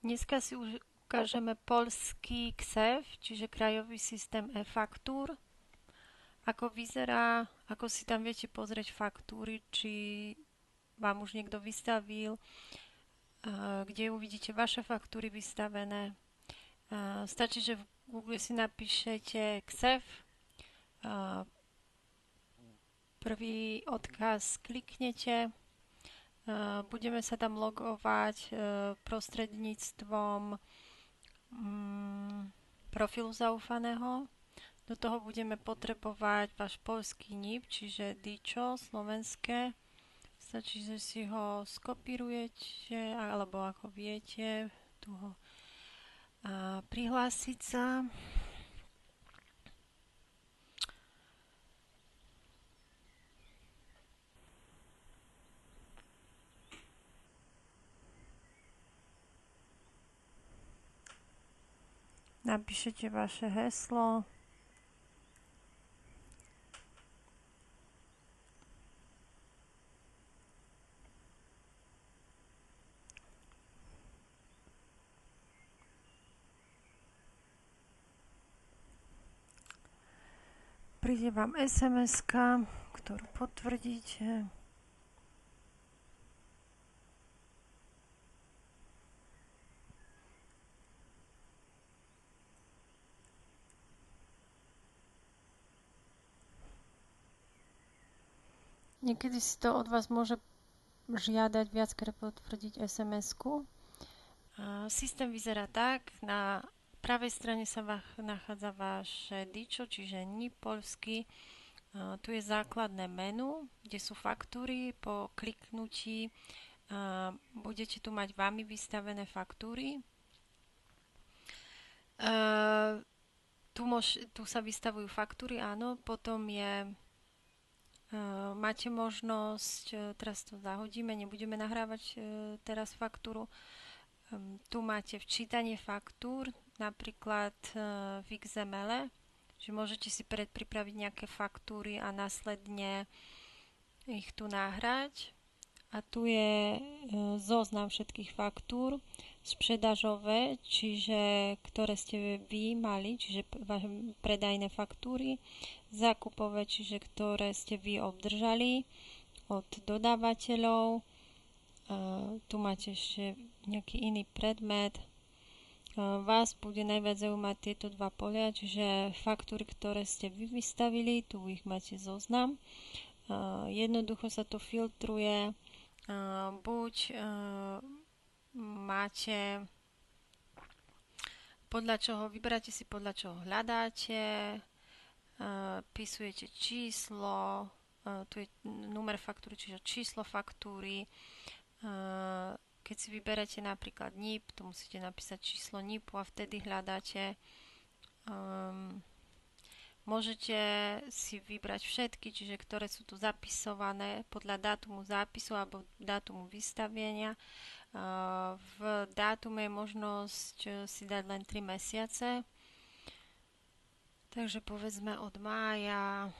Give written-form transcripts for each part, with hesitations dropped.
Dneska si ukážeme poľský KSEF, čiže krajový systém e-faktúr. Ako vyzerá, ako si tam viete pozrieť faktúry, či vám už niekto vystavil, kde uvidíte vaše faktúry vystavené. Stačí, že v Google si napíšete KSEF, prvý odkaz kliknete, budeme sa tam logovať prostredníctvom profilu zaúfaného. Do toho budeme potrebovať váš poľský NIP, čiže DIČO slovenské. Stačí, že si ho skopírujete, alebo ako viete, tu ho prihlásiť sa. Napíšete vaše heslo. Príde vám SMS-ka, ktorú potvrdíte. Niekedy si to od vás môže žiadať viackrát potvrdiť SMS-ku. Systém vyzerá tak, na pravej strane sa nachádza vaše DIČO, čiže NIP poľský. Tu je základné menu, kde sú faktúry. Po kliknutí budete tu mať vami vystavené faktúry. Tu sa vystavujú faktúry, áno. Potom máte možnosť, teraz to zahodíme, nebudeme nahrávať teraz faktúru. Tu máte včítanie faktúr, napríklad v XML, že môžete si predpripraviť nejaké faktúry a následne ich tu nahrať. A tu je zoznam všetkých faktúr, sprzedažové, čiže ktoré ste vy mali, čiže predajné faktúry, zákupové, čiže ktoré ste vy obdržali od dodávateľov. Tu máte ešte nejaký iný predmet. Vás bude najviac zaujímať tieto dva polia, čiže faktúry, ktoré ste vy vystavili, tu ich máte zoznam. Jednoducho sa to filtruje. Buď máte podľa čoho, vyberáte si podľa čoho hľadáte, písujete číslo, tu je numer faktúry, čiže číslo faktúry. Keď si vyberáte napríklad NIP, tu musíte napísať číslo NIP-u a vtedy hľadáte. Môžete si vybrať všetky, čiže ktoré sú tu zapisované podľa dátumu zápisu alebo dátumu vystavenia. V dátume je možnosť si dať len 3 mesiace. Takže povedzme od mája.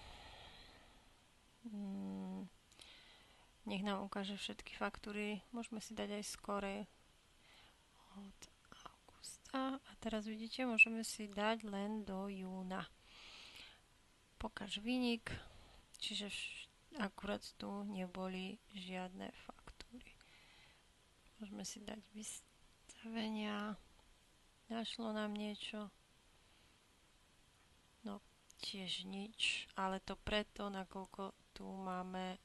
Nech nám ukáže všetky faktúry. Môžeme si dať aj skorej od augusta. A teraz vidíte, môžeme si dať len do júna. Pokáž výnik, čiže akurát tu neboli žiadne faktúry. Môžeme si dať vystavenia. Našlo nám niečo? No, tiež nič, ale to preto, nakoľko tu máme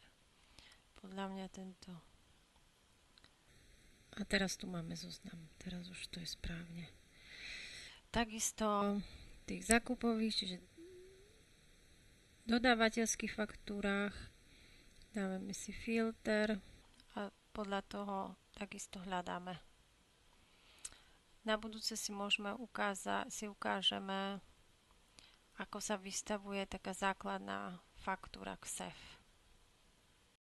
podľa mňa tento. A teraz tu máme zoznam. Teraz už to je správne. Takisto v tých zakupových, čiže dodávateľských faktúrach dávame si filter a podľa toho takisto hľadáme. Na budúce si ukážeme, ako sa vystavuje taká základná faktúra KSEF.